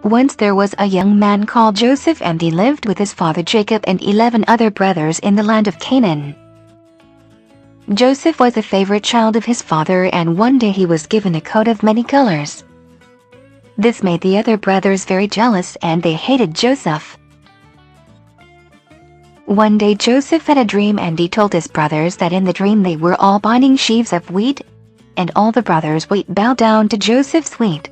Once there was a young man called Joseph, and he lived with his father Jacob and 11 other brothers in the land of Canaan. Joseph was a favorite child of his father, and one day he was given a coat of many colors. This made the other brothers very jealous, and they hated Joseph. One day Joseph had a dream, and he told his brothers that in the dream they were all binding sheaves of wheat, and all the brothers' bowed down to Joseph's wheat.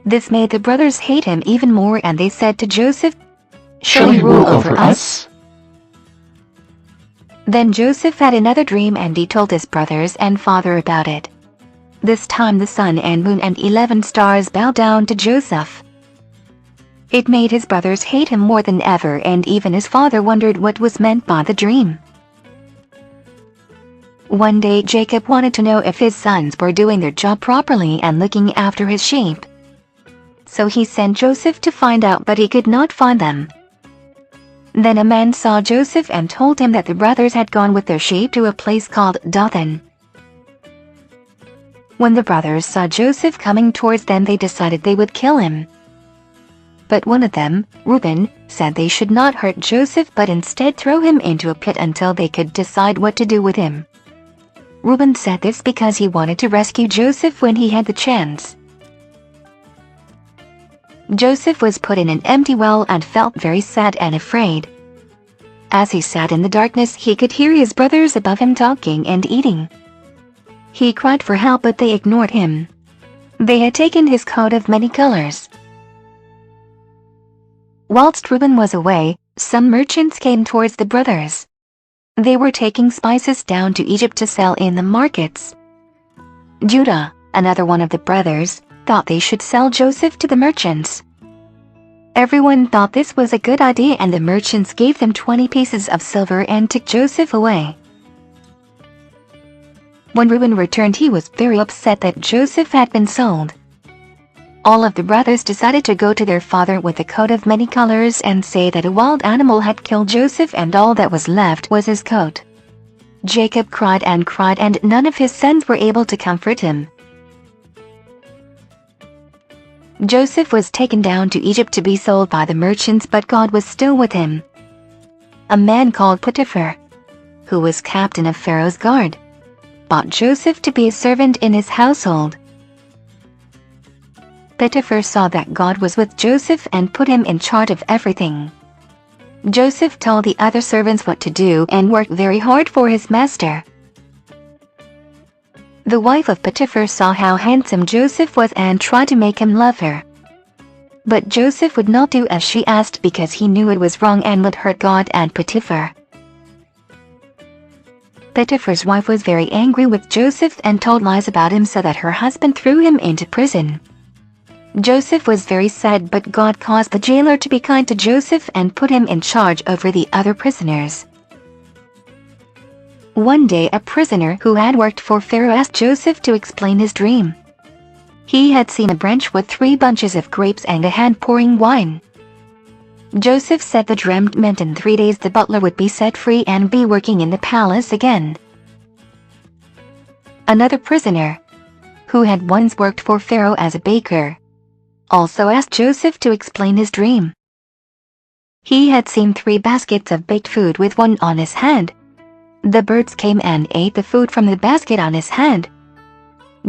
This made the brothers hate him even more, and they said to Joseph, "Shall he rule over us?" Then Joseph had another dream, and he told his brothers and father about it. This time the sun and moon and 11 stars bowed down to Joseph. It made his brothers hate him more than ever, and even his father wondered what was meant by the dream. One day Jacob wanted to know if his sons were doing their job properly and looking after his sheep. So he sent Joseph to find out, but he could not find them. Then a man saw Joseph and told him that the brothers had gone with their sheep to a place called Dothan. When the brothers saw Joseph coming towards them, they decided they would kill him. But one of them, Reuben, said they should not hurt Joseph, but instead throw him into a pit until they could decide what to do with him. Reuben said this because he wanted to rescue Joseph when he had the chance. Joseph was put in an empty well and felt very sad and afraid. As he sat in the darkness, he could hear his brothers above him talking and eating. He cried for help, but they ignored him. They had taken his coat of many colors. Whilst Reuben was away, some merchants came towards the brothers. They were taking spices down to Egypt to sell in the markets. Judah, another one of the brothers, thought they should sell Joseph to the merchants. Everyone thought this was a good idea, and the merchants gave them 20 pieces of silver and took Joseph away. When Reuben returned, he was very upset that Joseph had been sold. All of the brothers decided to go to their father with a coat of many colors and say that a wild animal had killed Joseph, and all that was left was his coat. Jacob cried and cried, and none of his sons were able to comfort him. Joseph was taken down to Egypt to be sold by the merchants, but God was still with him. A man called Potiphar, who was captain of Pharaoh's guard, bought Joseph to be a servant in his household. Potiphar saw that God was with Joseph and put him in charge of everything. Joseph told the other servants what to do and worked very hard for his master. The wife of Potiphar saw how handsome Joseph was and tried to make him love her. But Joseph would not do as she asked because he knew it was wrong and would hurt God and Potiphar. Potiphar's wife was very angry with Joseph and told lies about him so that her husband threw him into prison. Joseph was very sad, but God caused the jailer to be kind to Joseph and put him in charge over the other prisoners. One day a prisoner who had worked for Pharaoh asked Joseph to explain his dream. He had seen a branch with 3 bunches of grapes and a hand pouring wine. Joseph said the dream meant in 3 days the butler would be set free and be working in the palace again. Another prisoner, who had once worked for Pharaoh as a baker, also asked Joseph to explain his dream. He had seen 3 baskets of baked food with one on his hand. The birds came and ate the food from the basket on his hand.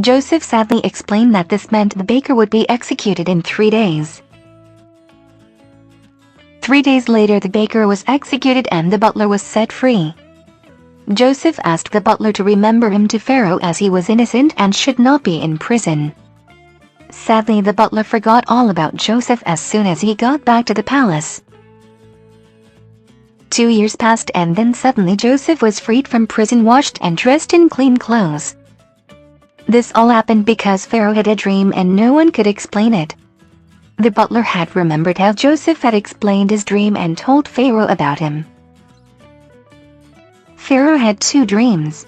Joseph sadly explained that this meant the baker would be executed in 3 days. 3 days later the baker was executed and the butler was set free. Joseph asked the butler to remember him to Pharaoh as he was innocent and should not be in prison. Sadly, the butler forgot all about Joseph as soon as he got back to the palace. 2 years passed, and then suddenly Joseph was freed from prison, washed and dressed in clean clothes. This all happened because Pharaoh had a dream and no one could explain it. The butler had remembered how Joseph had explained his dream and told Pharaoh about him. Pharaoh had 2 dreams.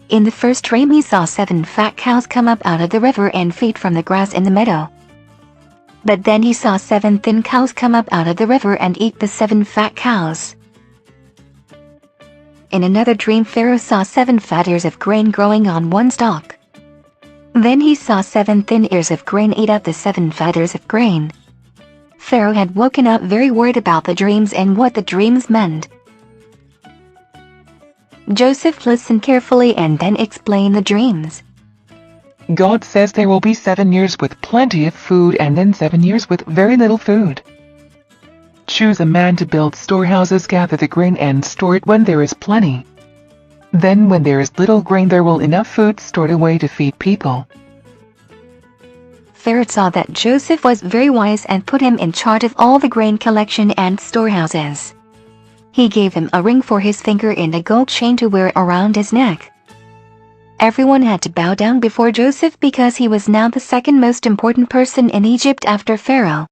In the first dream he saw 7 fat cows come up out of the river and feed from the grass in the meadow. But then he saw 7 thin cows come up out of the river and eat the 7 fat cows. In another dream Pharaoh saw 7 fat ears of grain growing on one stalk. Then he saw 7 thin ears of grain eat up the 7 fat ears of grain. Pharaoh had woken up very worried about the dreams and what the dreams meant. Joseph listened carefully and then explained the dreams. God says there will be 7 years with plenty of food and then 7 years with very little food. Choose a man to build storehouses, gather the grain and store it when there is plenty. Then when there is little grain there will enough food stored away to feed people. Pharaoh saw that Joseph was very wise and put him in charge of all the grain collection and storehouses. He gave him a ring for his finger and a gold chain to wear around his neck. Everyone had to bow down before Joseph because he was now the second most important person in Egypt after Pharaoh.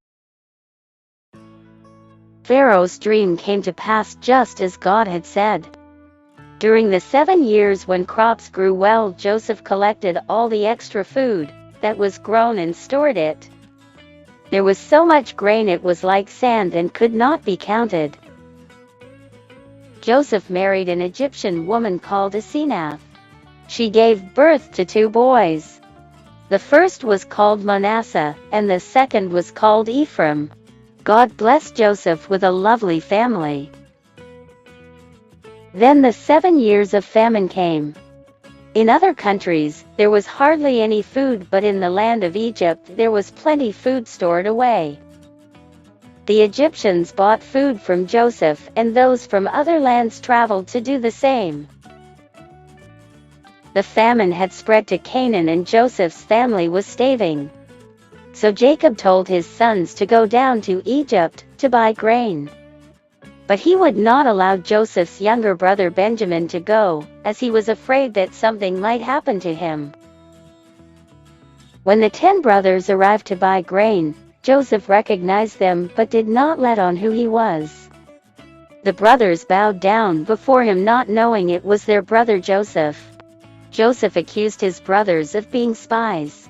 Pharaoh's dream came to pass just as God had said. During the 7 years when crops grew well, Joseph collected all the extra food that was grown and stored it. There was so much grain it was like sand and could not be counted. Joseph married an Egyptian woman called Asenath. She gave birth to 2 boys. The first was called Manasseh, and the second was called Ephraim. God blessed Joseph with a lovely family. Then the 7 years of famine came. In other countries, there was hardly any food, but in the land of Egypt there was plenty food stored away. The Egyptians bought food from Joseph, and those from other lands traveled to do the same. The famine had spread to Canaan and Joseph's family was starving. So Jacob told his sons to go down to Egypt to buy grain. But he would not allow Joseph's younger brother Benjamin to go, as he was afraid that something might happen to him. When the 10 brothers arrived to buy grain, Joseph recognized them but did not let on who he was. The brothers bowed down before him, not knowing it was their brother Joseph. Joseph accused his brothers of being spies.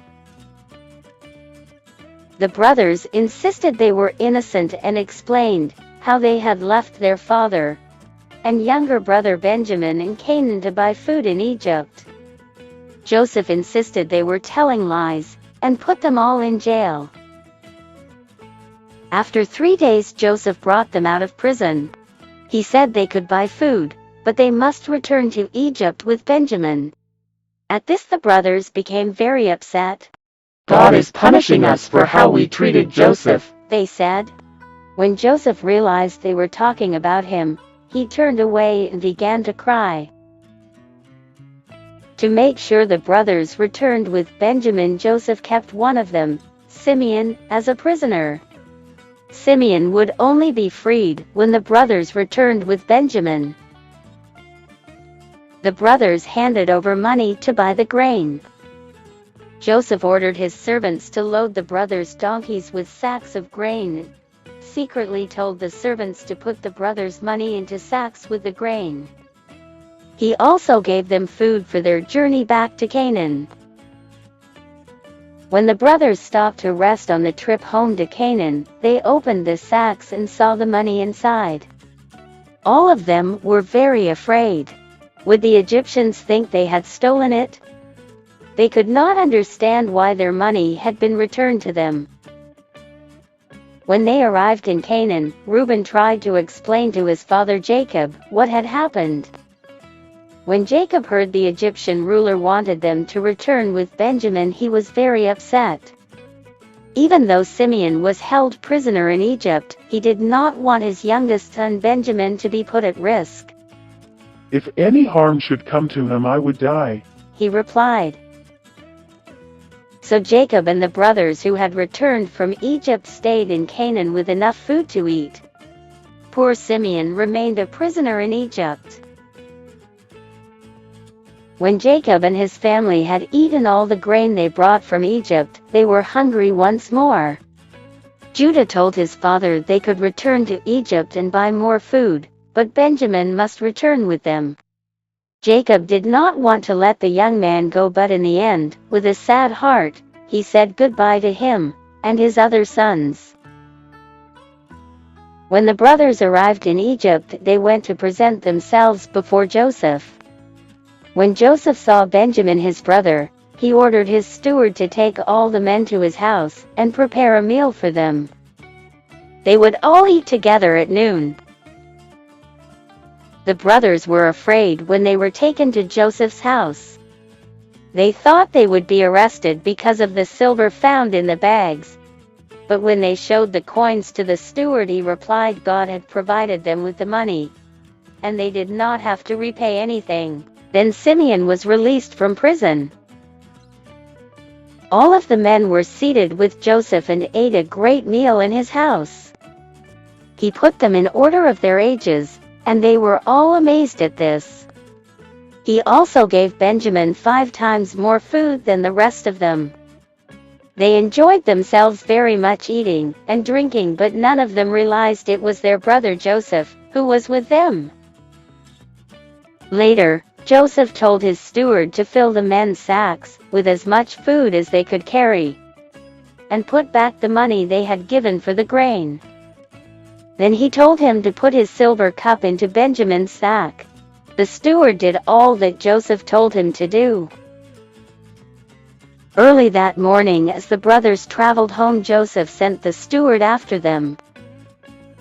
The brothers insisted they were innocent and explained how they had left their father and younger brother Benjamin in Canaan to buy food in Egypt. Joseph insisted they were telling lies and put them all in jail. After 3 days, Joseph brought them out of prison. He said they could buy food, but they must return to Egypt with Benjamin. At this the brothers became very upset. God is punishing us for how we treated Joseph, they said. When Joseph realized they were talking about him, he turned away and began to cry. To make sure the brothers returned with Benjamin, Joseph kept one of them, Simeon, as a prisoner. Simeon would only be freed when the brothers returned with Benjamin. The brothers handed over money to buy the grain. Joseph ordered his servants to load the brothers' donkeys with sacks of grain, secretly told the servants to put the brothers' money into sacks with the grain. He also gave them food for their journey back to Canaan. When the brothers stopped to rest on the trip home to Canaan, they opened the sacks and saw the money inside. All of them were very afraid. Would the Egyptians think they had stolen it? They could not understand why their money had been returned to them. When they arrived in Canaan, Reuben tried to explain to his father Jacob what had happened. When Jacob heard the Egyptian ruler wanted them to return with Benjamin, he was very upset. Even though Simeon was held prisoner in Egypt, he did not want his youngest son Benjamin to be put at risk. If any harm should come to him, I would die, he replied. So Jacob and the brothers who had returned from Egypt stayed in Canaan with enough food to eat. Poor Simeon remained a prisoner in Egypt. When Jacob and his family had eaten all the grain they brought from Egypt, they were hungry once more. Judah told his father they could return to Egypt and buy more food, but Benjamin must return with them. Jacob did not want to let the young man go, but in the end, with a sad heart, he said goodbye to him and his other sons. When the brothers arrived in Egypt, they went to present themselves before Joseph. When Joseph saw Benjamin his brother, he ordered his steward to take all the men to his house and prepare a meal for them. They would all eat together at noon. The brothers were afraid when they were taken to Joseph's house. They thought they would be arrested because of the silver found in the bags. But when they showed the coins to the steward, he replied God had provided them with the money, and they did not have to repay anything. Then Simeon was released from prison. All of the men were seated with Joseph and ate a great meal in his house. He put them in order of their ages, and they were all amazed at this. He also gave Benjamin 5 times more food than the rest of them. They enjoyed themselves very much eating and drinking, but none of them realized it was their brother Joseph who was with them. Later, Joseph told his steward to fill the men's sacks with as much food as they could carry, and put back the money they had given for the grain. Then he told him to put his silver cup into Benjamin's sack. The steward did all that Joseph told him to do. Early that morning, as the brothers traveled home, Joseph sent the steward after them.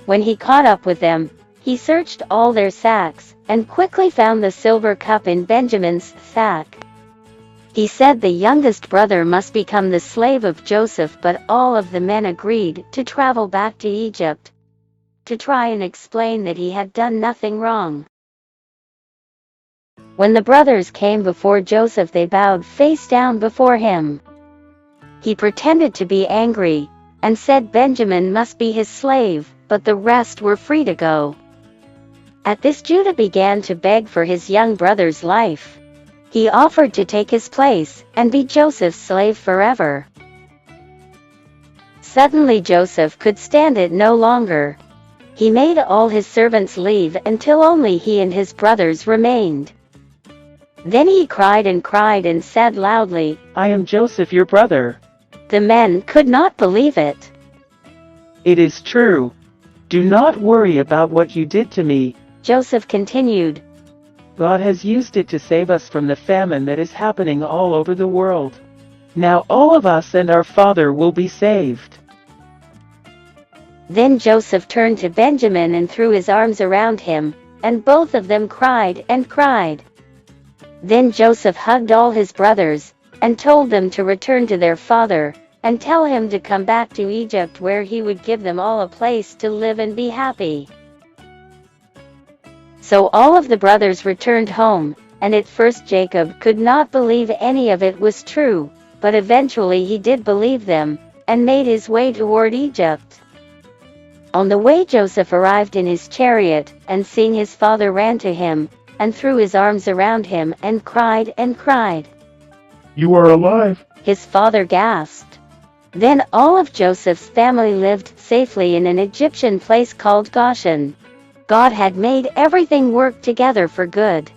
When he caught up with them, he searched all their sacks, and quickly found the silver cup in Benjamin's sack. He said the youngest brother must become the slave of Joseph, but all of the men agreed to travel back to Egypt, to try and explain that he had done nothing wrong. When the brothers came before Joseph, they bowed face down before him. He pretended to be angry, and said Benjamin must be his slave, but the rest were free to go. At this, Judah began to beg for his young brother's life. He offered to take his place and be Joseph's slave forever. Suddenly Joseph could stand it no longer. He made all his servants leave until only he and his brothers remained. Then he cried and said loudly, "I am Joseph, your brother." The men could not believe it. "It is true. Do not worry about what you did to me," Joseph continued. "God has used it to save us from the famine that is happening all over the world. Now all of us and our father will be saved." Then Joseph turned to Benjamin and threw his arms around him, and both of them cried and cried. Then Joseph hugged all his brothers, and told them to return to their father, and tell him to come back to Egypt, where he would give them all a place to live and be happy. So all of the brothers returned home, and at first Jacob could not believe any of it was true, but eventually he did believe them, and made his way toward Egypt. On the way, Joseph arrived in his chariot, and seeing his father, ran to him, and threw his arms around him, and cried and cried. "You are alive." His father gasped. Then all of Joseph's family lived safely in an Egyptian place called Goshen. God had made everything work together for good.